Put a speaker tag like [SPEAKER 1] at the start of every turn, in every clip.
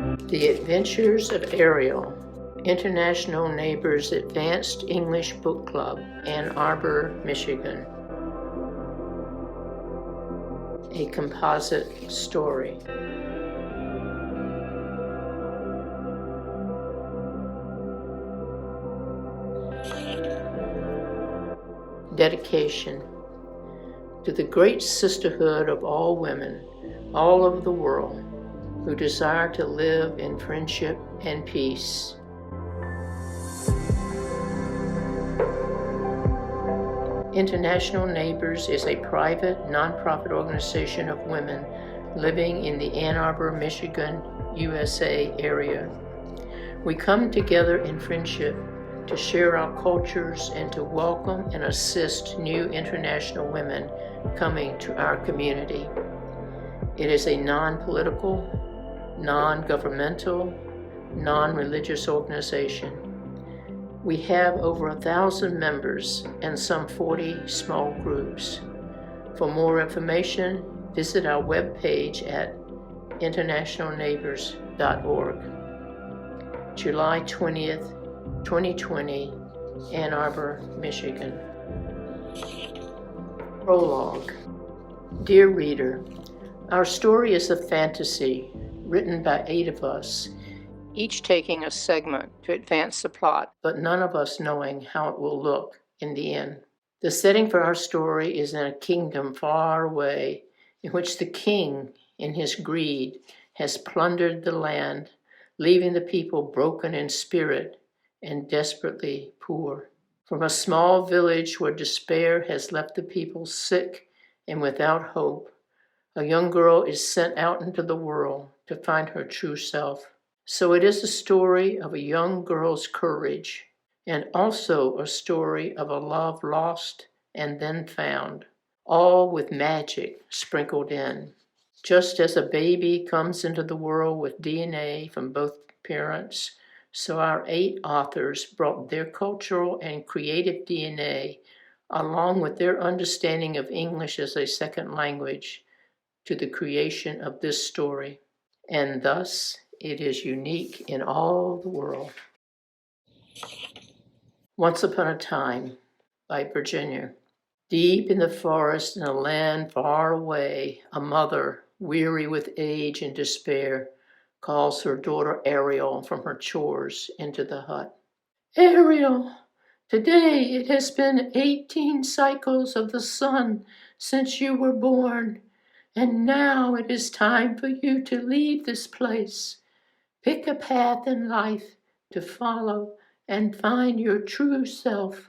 [SPEAKER 1] The Adventures of Ariel, International Neighbors Advanced English Book Club, Ann Arbor, Michigan. A composite story. Dedication to the great sisterhood of all women all over the world who desire to live in friendship and peace. International Neighbors is a private, nonprofit organization of women living in the Ann Arbor, Michigan, USA area. We come together in friendship to share our cultures and to welcome and assist new international women coming to our community. It is a non-political, non-governmental, non-religious organization. We have over 1,000 members and some 40 small groups. For more information, visit our webpage at internationalneighbors.org. July 20th, 2020, Ann Arbor, Michigan. Prologue. Dear reader, our story is a fantasy written by 8 of us, each taking a segment to advance the plot, but none of us knowing how it will look in the end. The setting for our story is in a kingdom far away, in which the king, in his greed, has plundered the land, leaving the people broken in spirit and desperately poor. From a small village where despair has left the people sick and without hope, a young girl is sent out into the world to find her true self. So it is a story of a young girl's courage, and also a story of a love lost and then found, all with magic sprinkled in. Just as a baby comes into the world with DNA from both parents, so our 8 authors brought their cultural and creative DNA, along with their understanding of English as a second language, to the creation of this story. And thus, it is unique in all the world. Once Upon a Time by Virginia. Deep in the forest in a land far away, a mother, weary with age and despair, calls her daughter Ariel from her chores into the hut. Ariel, today it has been 18 cycles of the sun since you were born, and now it is time for you to leave this place. Pick a path in life to follow and find your true self.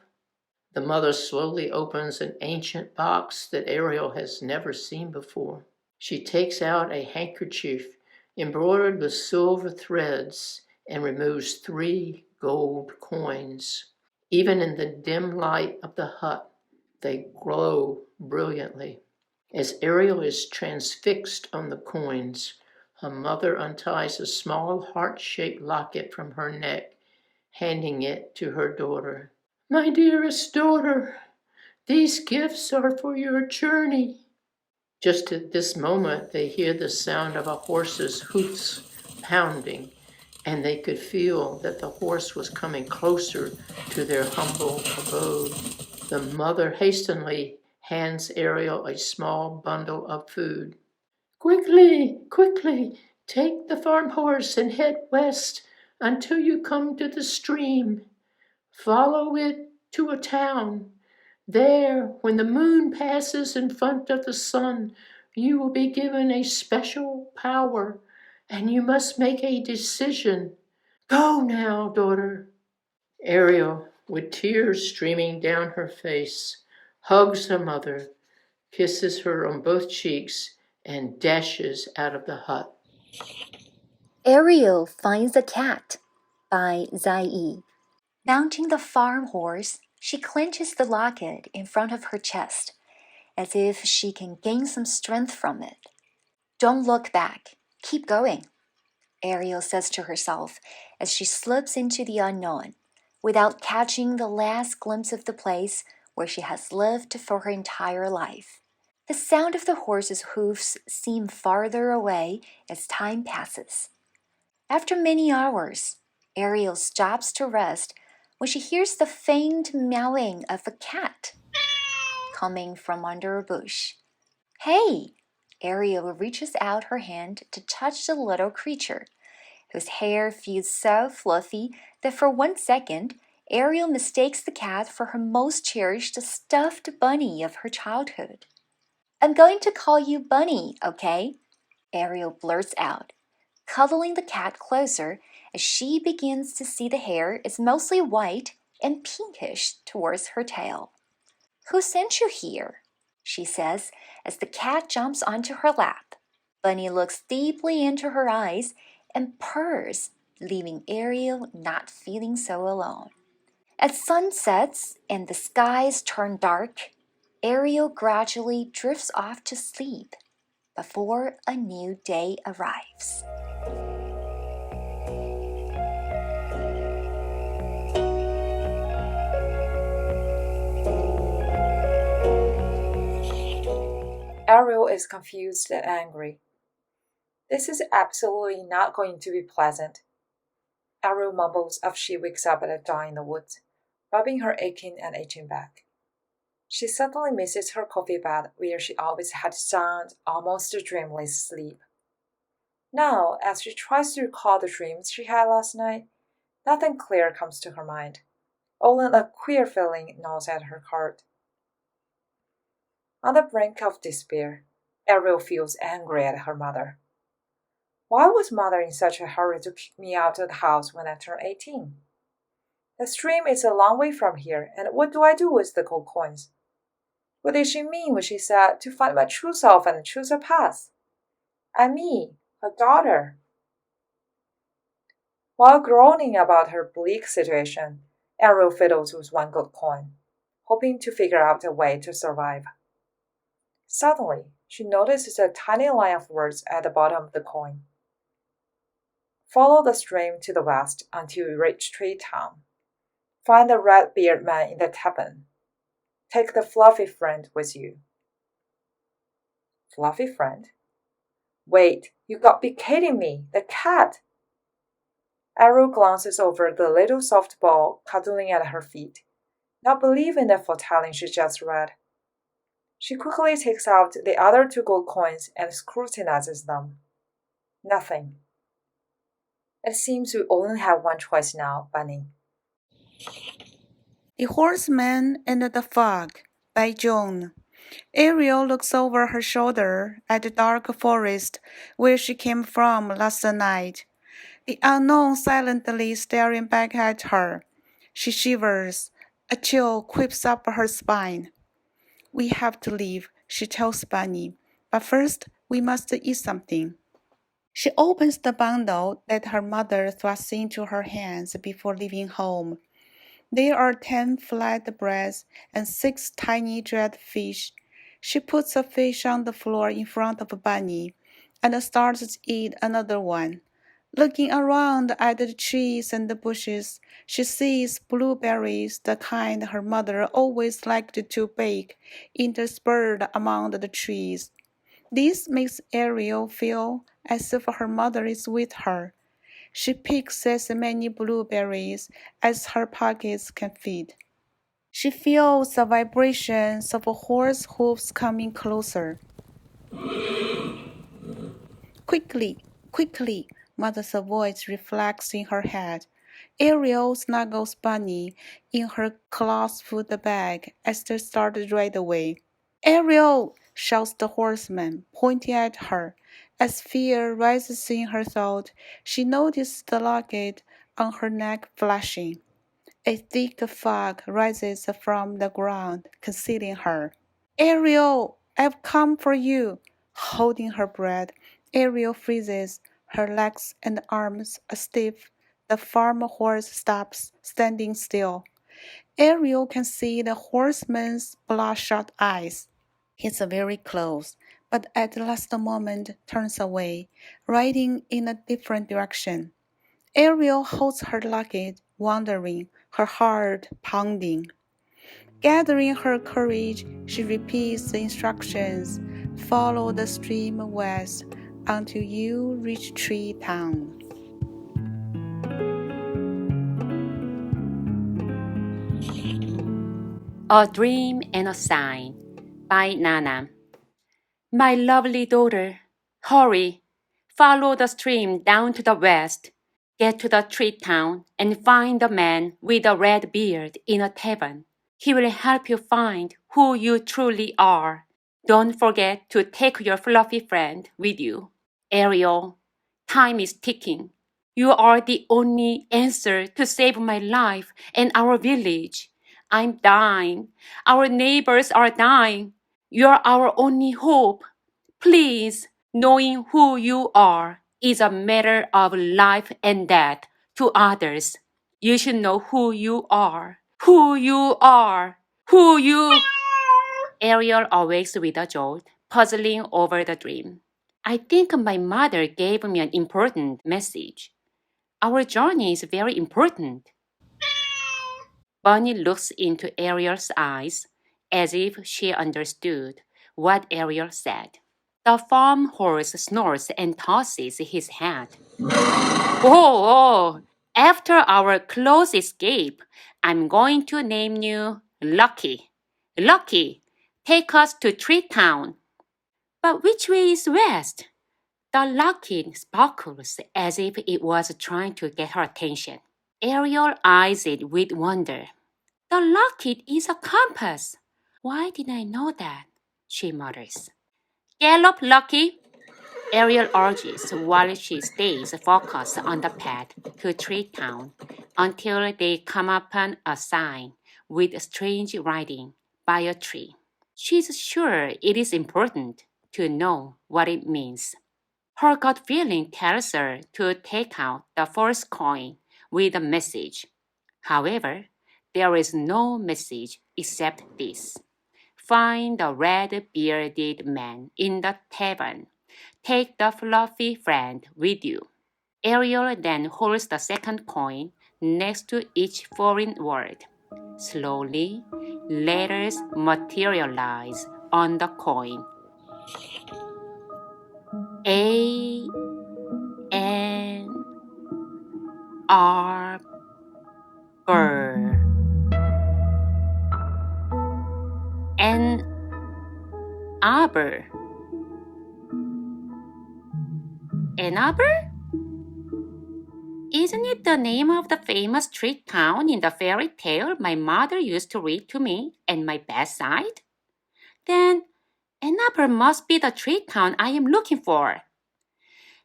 [SPEAKER 1] The mother slowly opens an ancient box that Ariel has never seen before. She takes out a handkerchief embroidered with silver threads and removes 3 gold coins. Even in the dim light of the hut, they glow brilliantly. As Ariel is transfixed on the coins, her mother unties a small heart-shaped locket from her neck, handing it to her daughter. My dearest daughter, these gifts are for your journey. Just at this moment, they hear the sound of a horse's hoofs pounding, and they could feel that the horse was coming closer to their humble abode. The mother hastily hands Ariel a small bundle of food. Quickly, quickly, take the farm horse and head west until you come to the stream. Follow it to a town. There, when the moon passes in front of the sun, you will be given a special power, and you must make a decision. Go now, daughter. Ariel, with tears streaming down her face, hugs her mother, kisses her on both cheeks, and dashes out of the hut.
[SPEAKER 2] Ariel Finds a Cat by Zai. Mounting the farm horse, she clenches the locket in front of her chest, as if she can gain some strength from it. Don't look back. Keep going, Ariel says to herself as she slips into the unknown, without catching the last glimpse of the place where she has lived for her entire life. The sound of the horse's hoofs seems farther away as time passes. After many hours, Ariel stops to rest when she hears the faint meowing of a cat coming from under a bush. Hey! Ariel reaches out her hand to touch the little creature, whose hair feels so fluffy that for 1 second, Ariel mistakes the cat for her most cherished stuffed bunny of her childhood. I'm going to call you Bunny, okay? Ariel blurts out, cuddling the cat closer as she begins to see the hair is mostly white and pinkish towards her tail. Who sent you here? She says as the cat jumps onto her lap. Bunny looks deeply into her eyes and purrs, leaving Ariel not feeling so alone. As sun sets and the skies turn dark, Ariel gradually drifts off to sleep before a new day arrives.
[SPEAKER 3] Ariel is confused and angry. This is absolutely not going to be pleasant. Ariel mumbles as she wakes up at a dawn in the woods, rubbing her aching and itching back. She suddenly misses her coffee bed where she always had sound, almost dreamless sleep. Now, as she tries to recall the dreams she had last night, nothing clear comes to her mind. Only a queer feeling gnaws at her heart. On the brink of despair, Ariel feels angry at her mother. Why was mother in such a hurry to kick me out of the house when I turned 18? The stream is a long way from here, and what do I do with the gold coins? What did she mean when she said to find my true self and choose a path? And me, her daughter. While groaning about her bleak situation, Ariel fiddles with one gold coin, hoping to figure out a way to survive. Suddenly, she notices a tiny line of words at the bottom of the coin. Follow the stream to the west until you reach Tree Town. Find the red-bearded man in the tavern. Take the fluffy friend with you. Fluffy friend? Wait, you got to be kidding me! The cat! Ariel glances over the little soft ball cuddling at her feet, not believing the foretelling she just read. She quickly takes out the other 2 gold coins and scrutinizes them. Nothing. It seems we only have one choice now, Bunny.
[SPEAKER 4] The Horseman and the Fog by Joan. Ariel looks over her shoulder at the dark forest where she came from last night. The unknown silently staring back at her. She shivers. A chill creeps up her spine. We have to leave, she tells Bunny, but first we must eat something. She opens the bundle that her mother thrusts into her hands before leaving home. There are 10 flat breads and 6 tiny dried fish. She puts a fish on the floor in front of Bunny and starts to eat another one. Looking around at the trees and the bushes, she sees blueberries, the kind her mother always liked to bake, interspersed among the trees. This makes Ariel feel as if her mother is with her. She picks as many blueberries as her pockets can feed. She feels the vibrations of horse hooves coming closer. Quickly, quickly, Mother's voice reflects in her head. Ariel snuggles Bunny in her clasped bag as they start right away. Ariel! Shouts the horseman, pointing at her. As fear rises in her throat, she notices the locket on her neck flashing. A thick fog rises from the ground, concealing her. Ariel! I've come for you! Holding her breath, Ariel freezes, her legs and arms stiff. The farm horse stops, standing still. Ariel can see the horseman's bloodshot eyes. He's very close, but at the last moment turns away, riding in a different direction. Ariel holds her locket, wondering, her heart pounding. Gathering her courage, she repeats the instructions. Follow the stream west until you reach Tree Town.
[SPEAKER 5] A Dream and a Sign by Nana. My lovely daughter, hurry, follow the stream down to the west, get to the tree town, and find the man with a red beard in a tavern. He will help you find who you truly are. Don't forget to take your fluffy friend with you. Ariel, time is ticking. You are the only answer to save my life and our village. I'm dying. Our neighbors are dying. You're our only hope. Please, knowing who you are is a matter of life and death to others. You should know who you are. Who you are. Who you... Ariel awakes with a jolt, puzzling over the dream. I think my mother gave me an important message. Our journey is very important. Bunny looks into Ariel's eyes as if she understood what Ariel said. The farm horse snores and tosses his head. Oh, after our close escape, I'm going to name you Lucky. Lucky, take us to Tree Town. But which way is west? The Locket sparkles as if it was trying to get her attention. Ariel eyes it with wonder. The Locket is a compass. Why did I know that? She mutters. Gallop, Lucky, Ariel urges while she stays focused on the path to Tree Town until they come upon a sign with strange writing by a tree. She's sure it is important to know what it means. Her gut feeling tells her to take out the first coin with a message. However, there is no message except this. Find the red-bearded man in the tavern. Take the fluffy friend with you. Ariel then holds the second coin next to each foreign word. Slowly, letters materialize on the coin. A N Arbor. An arbor. An arbor? Isn't it the name of the famous tree town in the fairy tale my mother used to read to me at my bedside? Then Ann Arbor must be the tree town I am looking for.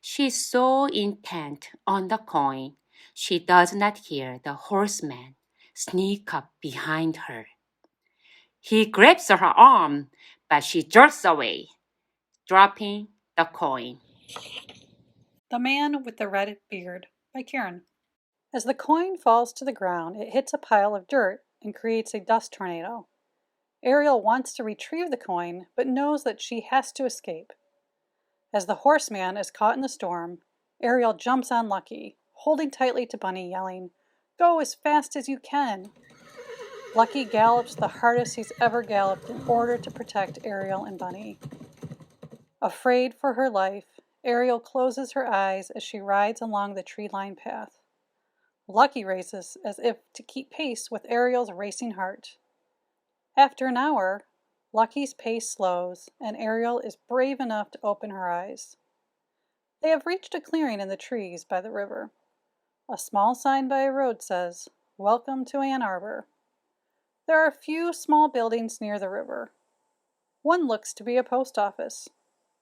[SPEAKER 5] She's so intent on the coin, she does not hear the horseman sneak up behind her. He grabs her arm, but she jerks away, dropping the coin.
[SPEAKER 6] The Man with the Red Beard by Karen. As the coin falls to the ground, it hits a pile of dirt and creates a dust tornado. Ariel wants to retrieve the coin, but knows that she has to escape. As the horseman is caught in the storm, Ariel jumps on Lucky, holding tightly to Bunny, yelling, "Go as fast as you can!" Lucky gallops the hardest he's ever galloped in order to protect Ariel and Bunny. Afraid for her life, Ariel closes her eyes as she rides along the tree-lined path. Lucky races as if to keep pace with Ariel's racing heart. After an hour, Lucky's pace slows, and Ariel is brave enough to open her eyes. They have reached a clearing in the trees by the river. A small sign by a road says, "Welcome to Ann Arbor." There are a few small buildings near the river. One looks to be a post office,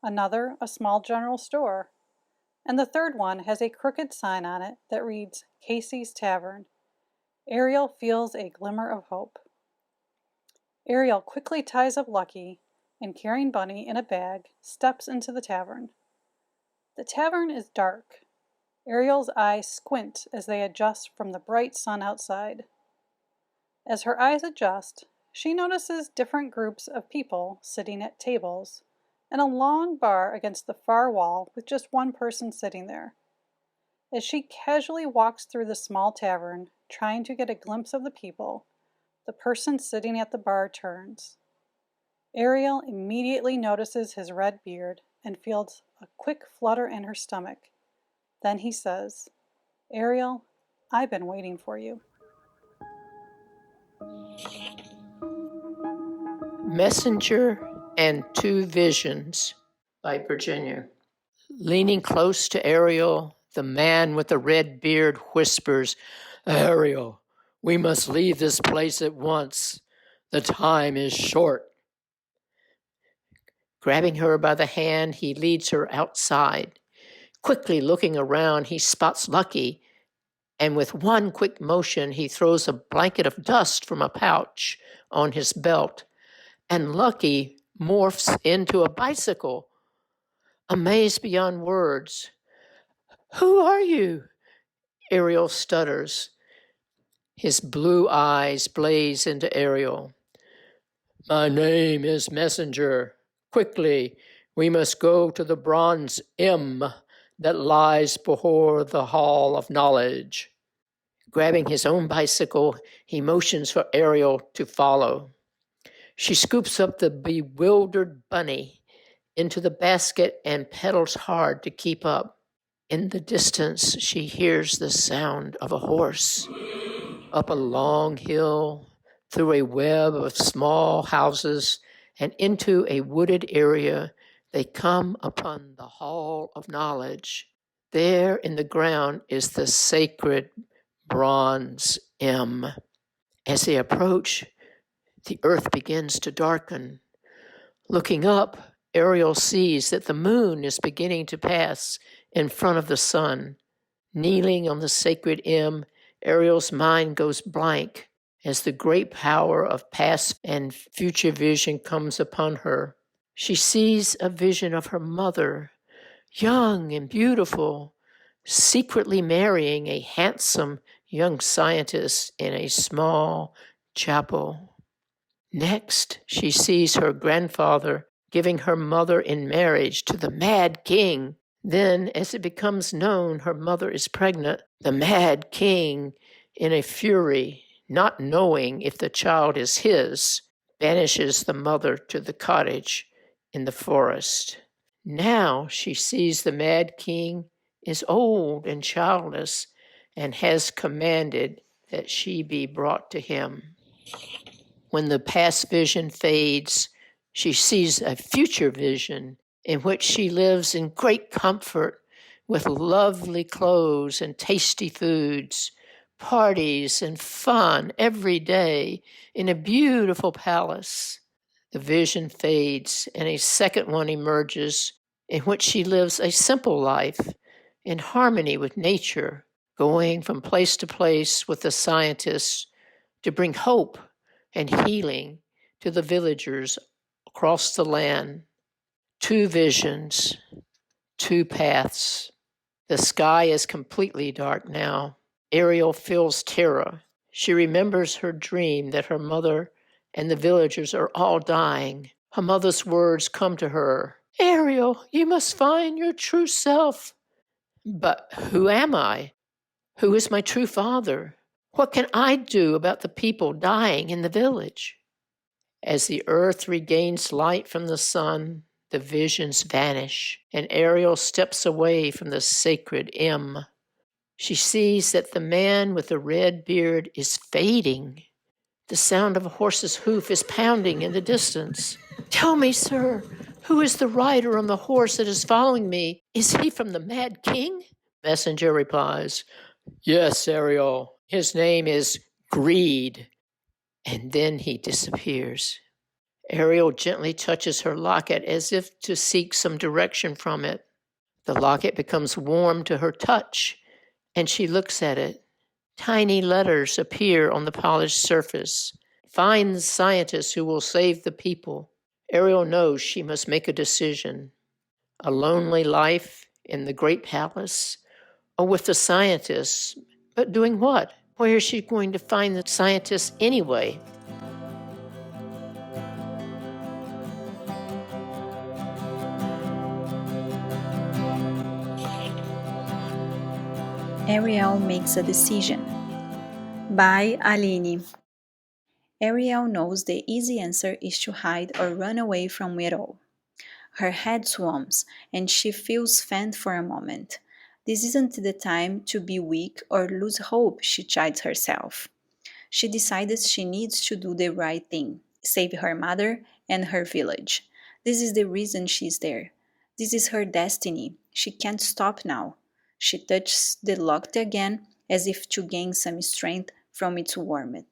[SPEAKER 6] another a small general store, and the third one has a crooked sign on it that reads Casey's Tavern. Ariel feels a glimmer of hope. Ariel quickly ties up Lucky and, carrying Bunny in a bag, steps into the tavern. The tavern is dark. Ariel's eyes squint as they adjust from the bright sun outside. As her eyes adjust, she notices different groups of people sitting at tables and a long bar against the far wall with just one person sitting there. As she casually walks through the small tavern, trying to get a glimpse of the people, the person sitting at the bar turns. Ariel immediately notices his red beard and feels a quick flutter in her stomach. Then he says, "Ariel, I've been waiting for you."
[SPEAKER 1] Messenger and Two Visions by Virginia. Leaning close to Ariel, the man with the red beard whispers, "Ariel, we must leave this place at once. The time is short." Grabbing her by the hand, he leads her outside. Quickly looking around, he spots Lucky, and with one quick motion, he throws a blanket of dust from a pouch on his belt, and Lucky morphs into a bicycle. Amazed beyond words, "Who are you?" Ariel stutters. His blue eyes blaze into Ariel. "My name is Messenger. Quickly, we must go to the bronze M that lies before the Hall of Knowledge." Grabbing his own bicycle, he motions for Ariel to follow. She scoops up the bewildered bunny into the basket and pedals hard to keep up. In the distance, she hears the sound of a horse. Up a long hill, through a web of small houses, and into a wooded area, they come upon the Hall of Knowledge. There in the ground is the sacred bronze M. As they approach, the earth begins to darken. Looking up, Ariel sees that the moon is beginning to pass in front of the sun. Kneeling on the sacred M, Ariel's mind goes blank as the great power of past and future vision comes upon her. She sees a vision of her mother, young and beautiful, secretly marrying a handsome young scientist in a small chapel. Next, she sees her grandfather giving her mother in marriage to the Mad King. Then, as it becomes known her mother is pregnant, the Mad King, in a fury, not knowing if the child is his, banishes the mother to the cottage in the forest. Now she sees the Mad King is old and childless and has commanded that she be brought to him. When the past vision fades, she sees a future vision in which she lives in great comfort with lovely clothes and tasty foods, parties and fun every day in a beautiful palace. The vision fades and a second one emerges in which she lives a simple life in harmony with nature, going from place to place with the scientists to bring hope and healing to the villagers across the land. Two visions, two paths. The sky is completely dark now. Ariel feels terror. She remembers her dream that her mother and the villagers are all dying. Her mother's words come to her. "Ariel, you must find your true self." But who am I? Who is my true father? What can I do about the people dying in the village? As the earth regains light from the sun, the visions vanish, and Ariel steps away from the sacred M. She sees that the man with the red beard is fading. The sound of a horse's hoof is pounding in the distance. "Tell me, sir, who is the rider on the horse that is following me? Is he from the Mad King?" Messenger replies, "Yes, Ariel. His name is Greed." And then he disappears. Ariel gently touches her locket as if to seek some direction from it. The locket becomes warm to her touch, and she looks at it. Tiny letters appear on the polished surface. "Find the scientist who will save the people." Ariel knows she must make a decision. A lonely life in the great palace, or with the scientists. But doing what? Where is she going to find the scientists anyway?
[SPEAKER 7] Ariel makes a decision. By Aline. Ariel knows the easy answer is to hide or run away from it all. Her head swims, and she feels faint for a moment. This isn't the time to be weak or lose hope, she chides herself. She decides she needs to do the right thing, save her mother and her village. This is the reason she's there. This is her destiny. She can't stop now. She touches the locket again, as if to gain some strength from its warmth.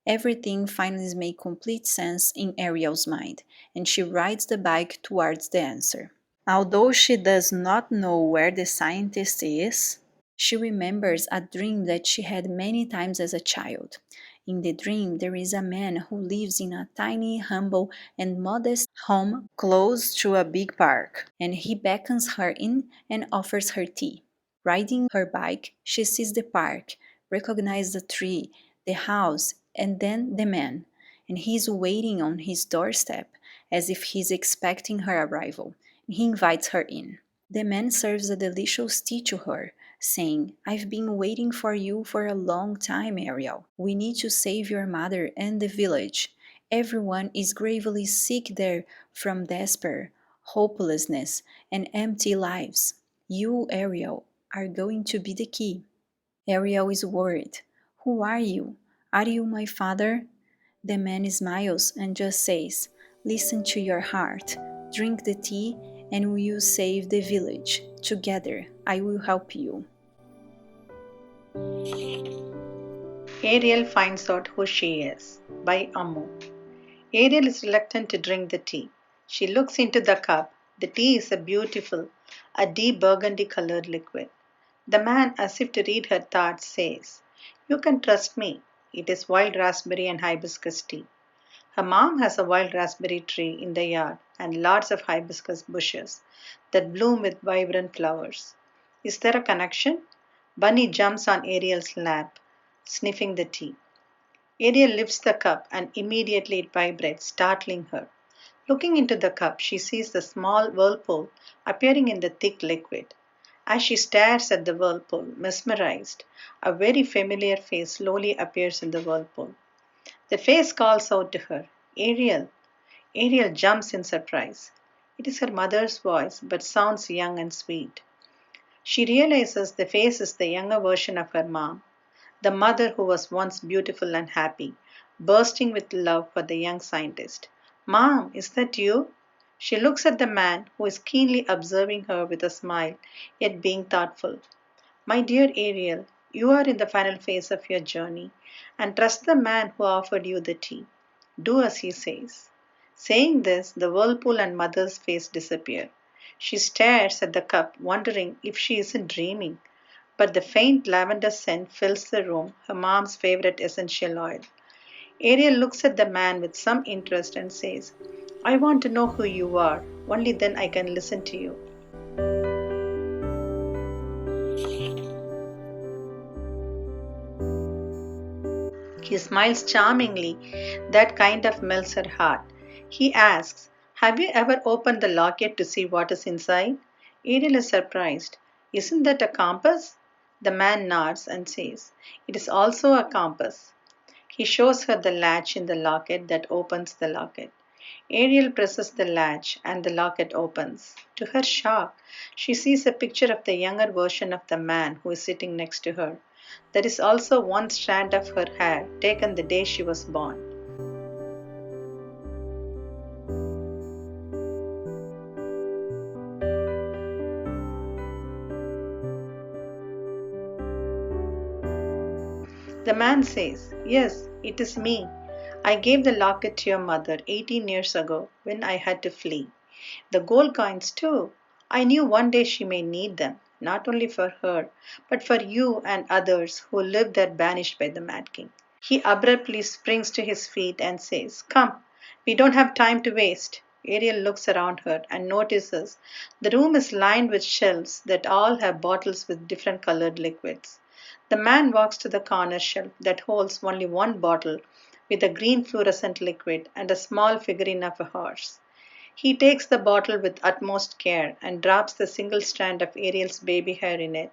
[SPEAKER 7] Everything finally makes complete sense in Ariel's mind, and she rides the bike towards the answer. Although she does not know where the scientist is, she remembers a dream that she had many times as a child. In the dream, there is a man who lives in a tiny, humble, and modest home close to a big park, and he beckons her in and offers her tea. Riding her bike, she sees the park, recognizes the tree, the house, and then the man, and he is waiting on his doorstep as if he is expecting her arrival. He invites her in. The man serves a delicious tea to her, saying, "I've been waiting for you for a long time, Ariel. We need to save your mother and the village. Everyone is gravely sick there from despair, hopelessness, and empty lives. You, Ariel, are going to be the key." Ariel is worried. "Who are you? Are you my father?" The man smiles and just says, "Listen to your heart, drink the tea, and we will save the village. Together, I will help you."
[SPEAKER 8] Ariel finds out who she is by Amu. Ariel is reluctant to drink the tea. She looks into the cup. The tea is a deep burgundy colored liquid. The man, as if to read her thoughts, says, "You can trust me. It is wild raspberry and hibiscus tea." Her mom has a wild raspberry tree in the yard and lots of hibiscus bushes that bloom with vibrant flowers. Is there a connection? Bunny jumps on Ariel's lap, sniffing the tea. Ariel lifts the cup and immediately it vibrates, startling her. Looking into the cup, she sees the small whirlpool appearing in the thick liquid. As she stares at the whirlpool, mesmerized, a very familiar face slowly appears in the whirlpool. The face calls out to her, "Ariel." Ariel jumps in surprise. It is her mother's voice, but sounds young and sweet. She realizes the face is the younger version of her mom, the mother who was once beautiful and happy, bursting with love for the young scientist. "Mom, is that you?" She looks at the man, who is keenly observing her with a smile, yet being thoughtful. "My dear Ariel, you are in the final phase of your journey, and trust the man who offered you the tea. Do as he says." Saying this, the whirlpool and mother's face disappear. She stares at the cup, wondering if she isn't dreaming. But the faint lavender scent fills the room, her mom's favorite essential oil. Ariel looks at the man with some interest and says, "I want to know who you are. Only then I can listen to you." He smiles charmingly, that kind of melts her heart. He asks, "Have you ever opened the locket to see what is inside?" Ariel is surprised. "Isn't that a compass?" The man nods and says, "It is also a compass." He shows her the latch in the locket that opens the locket. Ariel presses the latch and the locket opens. To her shock, she sees a picture of the younger version of the man who is sitting next to her. There is also one strand of her hair taken the day she was born. The man says, "Yes, it is me. I gave the locket to your mother 18 years ago when I had to flee. The gold coins, too. I knew one day she may need them, not only for her, but for you and others who live there banished by the Mad King." He abruptly springs to his feet and says, "Come, we don't have time to waste." Ariel looks around her and notices the room is lined with shelves that all have bottles with different colored liquids. The man walks to the corner shelf that holds only one bottle with a green fluorescent liquid and a small figurine of a horse. He takes the bottle with utmost care and drops the single strand of Ariel's baby hair in it.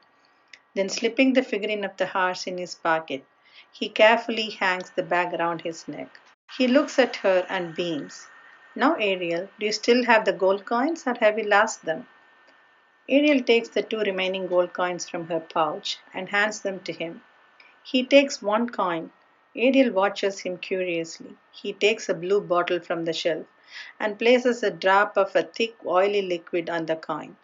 [SPEAKER 8] Then, slipping the figurine of the horse in his pocket, he carefully hangs the bag around his neck. He looks at her and beams. "Now, Ariel, do you still have the gold coins or have you lost them?" Ariel takes the 2 remaining gold coins from her pouch and hands them to him. He takes one coin. Ariel watches him curiously. He takes a blue bottle from the shelf and places a drop of a thick, oily liquid on the coin.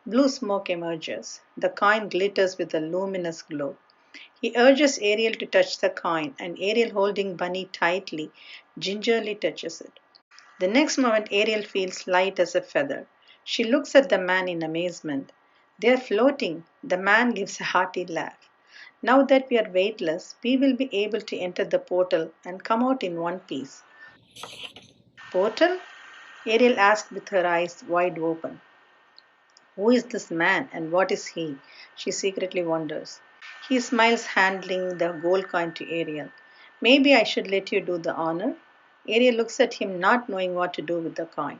[SPEAKER 8] Blue smoke emerges. The coin glitters with a luminous glow. He urges Ariel to touch the coin, and Ariel, holding Bunny tightly, gingerly touches it. The next moment, Ariel feels light as a feather. She looks at the man in amazement. They are floating. The man gives a hearty laugh. Now that we are weightless, we will be able to enter the portal and come out in one piece. Portal? Ariel asked with her eyes wide open. Who is this man and what is he? She secretly wonders. He smiles, handing the gold coin to Ariel. Maybe I should let you do the honor? Ariel looks at him, not knowing what to do with the coin.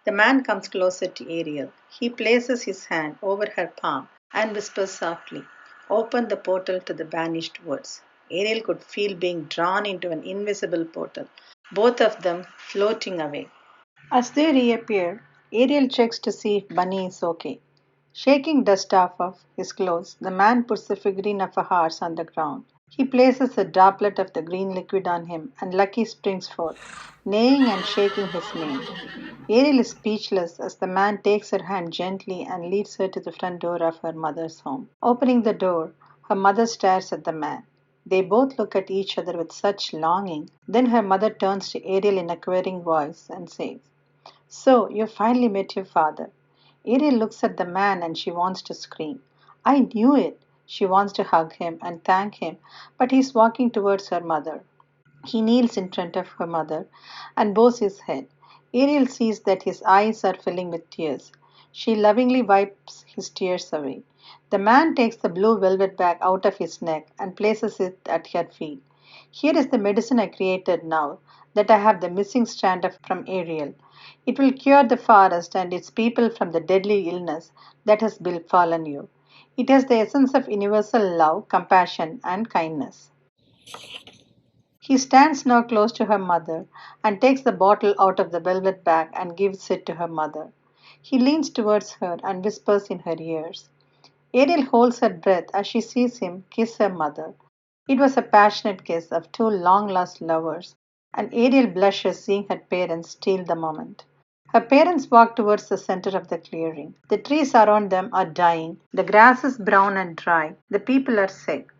[SPEAKER 8] The man comes closer to Ariel. He places his hand over her palm and whispers softly, "Open the portal to the banished woods." Ariel could feel being drawn into an invisible portal, both of them floating away. As they reappear, Ariel checks to see if Bunny is okay. Shaking dust off of his clothes, the man puts the figurine of a horse on the ground. He places a droplet of the green liquid on him, and Lucky springs forth, neighing and shaking his mane. Ariel is speechless as the man takes her hand gently and leads her to the front door of her mother's home. Opening the door, her mother stares at the man. They both look at each other with such longing. Then her mother turns to Ariel in a querying voice and says, "So, you finally met your father." Ariel looks at the man and she wants to scream. "I knew it." She wants to hug him and thank him, but he's walking towards her mother. He kneels in front of her mother and bows his head. Ariel sees that his eyes are filling with tears. She lovingly wipes his tears away. The man takes the blue velvet bag out of his neck and places it at her feet. "Here is the medicine I created now that I have the missing strand from Ariel. It will cure the forest and its people from the deadly illness that has befallen you. It has the essence of universal love, compassion, and kindness." He stands now close to her mother and takes the bottle out of the velvet bag and gives it to her mother. He leans towards her and whispers in her ears. Ariel holds her breath as she sees him kiss her mother. It was a passionate kiss of two long lost lovers, and Ariel blushes seeing her parents steal the moment. Her parents walk towards the center of the clearing. The trees around them are dying, the grass is brown and dry, the people are sick.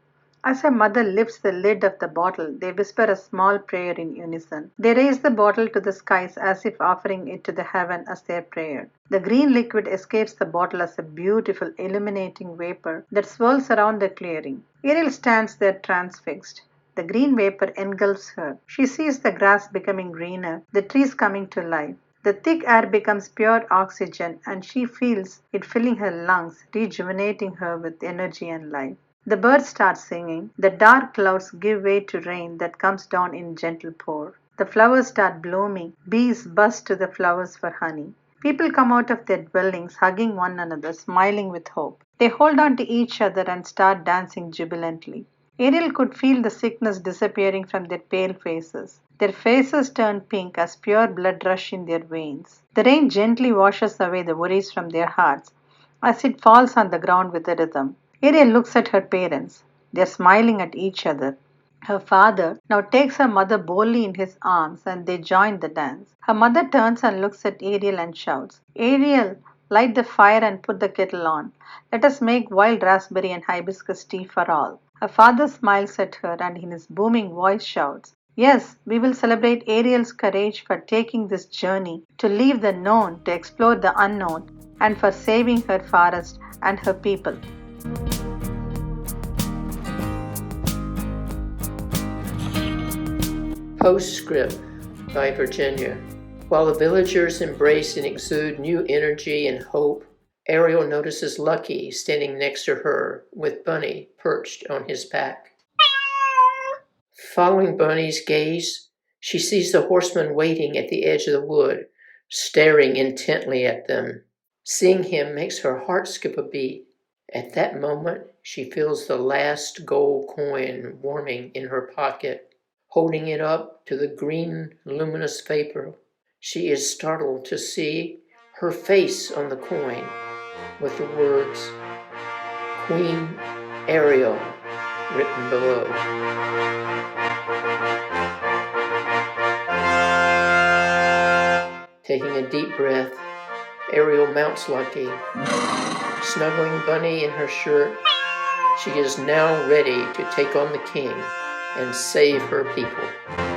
[SPEAKER 8] As her mother lifts the lid of the bottle, they whisper a small prayer in unison. They raise the bottle to the skies as if offering it to the heaven as their prayer. The green liquid escapes the bottle as a beautiful, illuminating vapor that swirls around the clearing. Ariel stands there transfixed. The green vapor engulfs her. She sees the grass becoming greener, the trees coming to life. The thick air becomes pure oxygen, and she feels it filling her lungs, rejuvenating her with energy and life. The birds start singing. The dark clouds give way to rain that comes down in gentle pour. The flowers start blooming. Bees buzz to the flowers for honey. People come out of their dwellings, hugging one another, smiling with hope. They hold on to each other and start dancing jubilantly. Ariel could feel the sickness disappearing from their pale faces. Their faces turn pink as pure blood rushed in their veins. The rain gently washes away the worries from their hearts as it falls on the ground with a rhythm. Ariel looks at her parents. They are smiling at each other. Her father now takes her mother boldly in his arms and they join the dance. Her mother turns and looks at Ariel and shouts, "Ariel, light the fire and put the kettle on. Let us make wild raspberry and hibiscus tea for all." Her father smiles at her and in his booming voice shouts, "Yes, we will celebrate Ariel's courage for taking this journey to leave the known to explore the unknown and for saving her forest and her people."
[SPEAKER 1] Postscript by Virginia. While the villagers embrace and exude new energy and hope, Ariel notices Lucky standing next to her with Bunny perched on his back. Following Bunny's gaze, she sees the horseman waiting at the edge of the wood, staring intently at them. Seeing him makes her heart skip a beat. At that moment, she feels the last gold coin warming in her pocket. Holding it up to the green luminous vapor, she is startled to see her face on the coin with the words Queen Ariel written below. Taking a deep breath, Ariel mounts Lucky. Snuggling Bunny in her shirt, she is now ready to take on the king and save her people.